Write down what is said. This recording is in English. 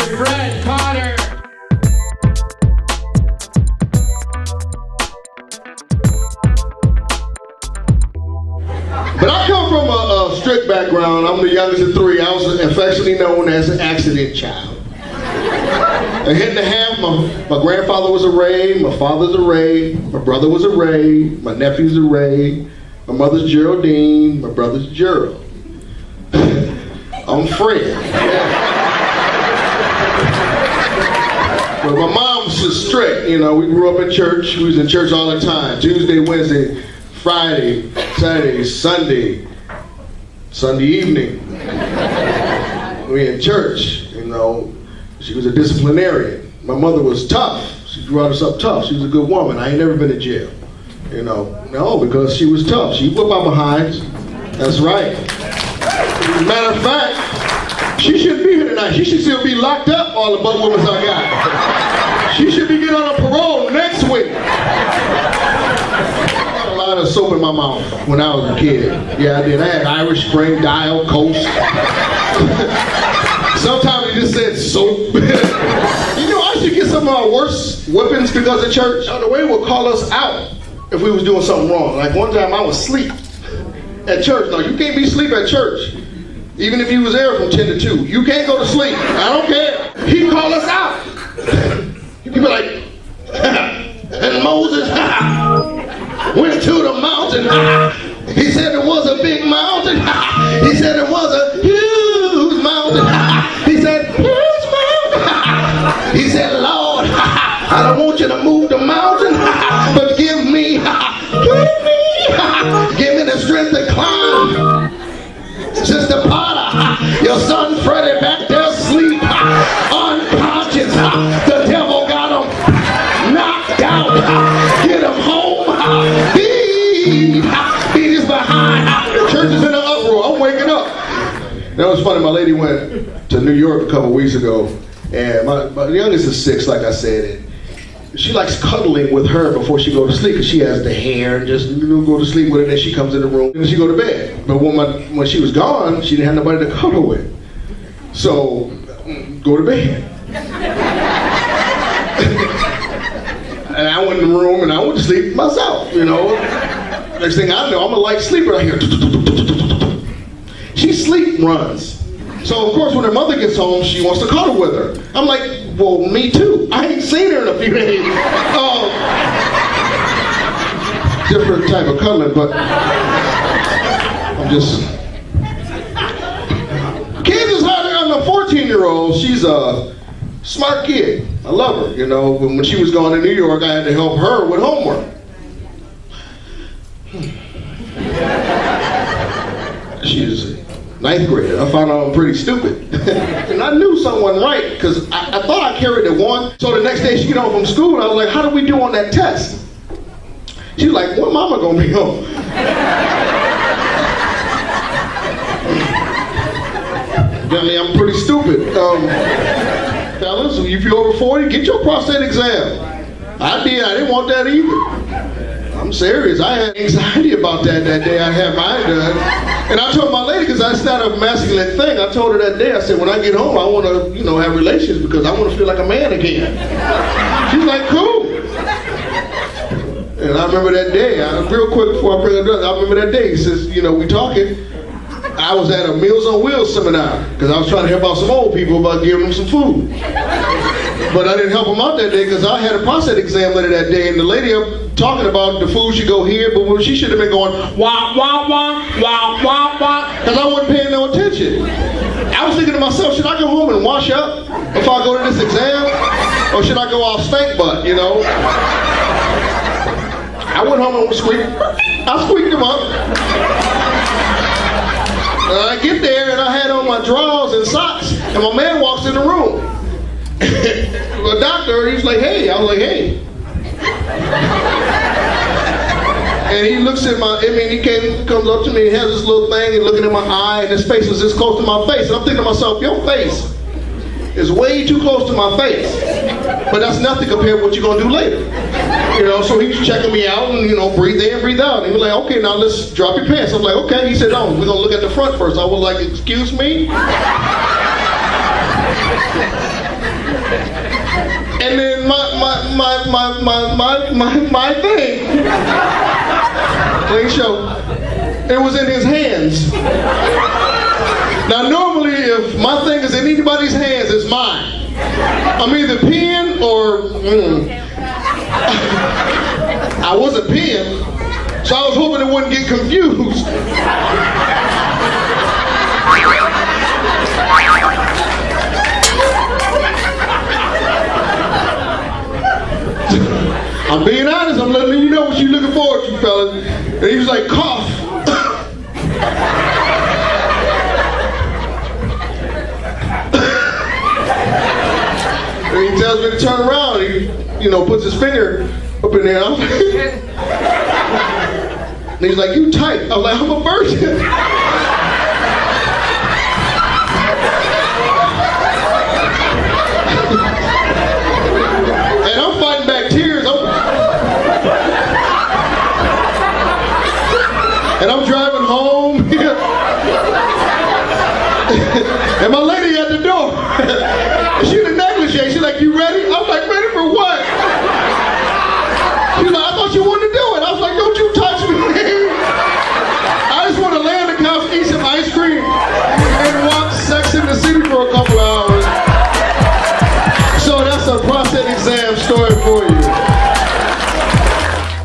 Fred Potter. But I come from a strict background. I'm the youngest of three. I was affectionately known as an accident child. A hit and a half, my grandfather was a Ray, my father's a Ray, my brother was a Ray, my nephew's a Ray, my mother's Geraldine, my brother's Gerald. I'm Fred. But my mom was just strict, you know, we grew up in church, we was in church all the time, Tuesday, Wednesday, Friday, Saturday, Sunday evening. We in church, you know. She was a disciplinarian. My mother was tough. She brought us up tough. She was a good woman. I ain't never been to jail. You know, no, because she was tough. She whipped our behinds. That's right. Matter of fact, she shouldn't be here tonight. She should still be locked up, all the butt women I got. She should be getting on a parole next week. I had a lot of soap in my mouth when I was a kid. Yeah, I did. I had Irish Spring, Dial, Coast. Sometimes it just said soap. You know, I should get some of our worst whippings because of church. The way they would call us out if we was doing something wrong. Like one time I was asleep at church. No, you can't be asleep at church. Even if you was there from 10 to 2. You can't go to sleep. I don't care. He'd call us out. He'd be like, and Moses went to the mountain. He said it was a big mountain. He said it was a huge mountain. He said, huge mountain. He said, Lord, I don't want you to move the mountain, but give me the strength to climb. Sister Potter, your son Freddie back there asleep, unconscious. The devil got him knocked out. Get him home. Beat his behind. Church is in an uproar. I'm waking up. That was funny. My lady went to New York a couple weeks ago, and my youngest is 6, like I said, and she likes cuddling with her before she goes to sleep because she has the hair and just go to sleep with it, and then she comes in the room and then she go to bed. But when she was gone, she didn't have nobody to cuddle with. So, go to bed. And I went in the room and I went to sleep myself, you know. Next thing I know, I'm a light sleeper. I hear she sleep runs. So of course when her mother gets home, she wants to cuddle with her. I'm like, well, me too. I ain't seen her in a few days. Different type of cuddling, but I'm just. Kids is hard. I'm a 14-year-old. She's a smart kid. I love her. You know, when she was going to New York, I had to help her with homework. She's 9th grader. I found out I'm pretty stupid. And I knew something wasn't right because I thought I carried a 1. So the next day she get home from school and I was like, how did we do on that test? She's like, when mama gonna be home? I'm pretty stupid. Fellas, if you're over 40, get your prostate exam. I didn't want that either. I'm serious. I had anxiety about that day I had mine done. And I told my lady, because that's not a masculine thing, I told her that day, I said, when I get home, I want to, have relations because I want to feel like a man again. She's like, cool. And I remember that day, real quick before I bring it up, I remember that day, he says, we talking. I was at a Meals on Wheels seminar because I was trying to help out some old people about giving them some food. But I didn't help them out that day because I had a prostate exam later that day, and the lady up talking about the food should go here, but she should have been going wah wah wah wah wah wah because I wasn't paying no attention. I was thinking to myself, should I go home and wash up before I go to this exam, or should I go all stank butt? I went home and squeaked. I squeaked them up. I get there and I had on my drawers and socks, and my man walks in the room. The doctor, he was like, hey. I was like, hey. And he looks at he comes up to me, he has this little thing, and looking at my eye, and his face was this close to my face. And I'm thinking to myself, your face is way too close to my face. But that's nothing compared to what you're going to do later. So he's checking me out and, breathe in, breathe out. And he was like, okay, now let's drop your pants. I was like, okay. He said, no, we're going to look at the front first. I was like, excuse me? my thing. Clean show. It was in his hands. Now normally if my thing is in anybody's hands, it's mine. I'm either peeing or I wasn't peeing, so I was hoping it wouldn't get confused. I'm being honest, I'm letting you know what you're looking forward to, fellas. And he was like, cough. And he tells me to turn around. He, puts his finger up in there. And he's like, you tight. I was like, I'm a virgin. And I'm fighting back tears. And I'm driving home. And my lady at the door. And she in a negligee. She's like, you ready? I'm like, ready for what? She's like, I thought you wanted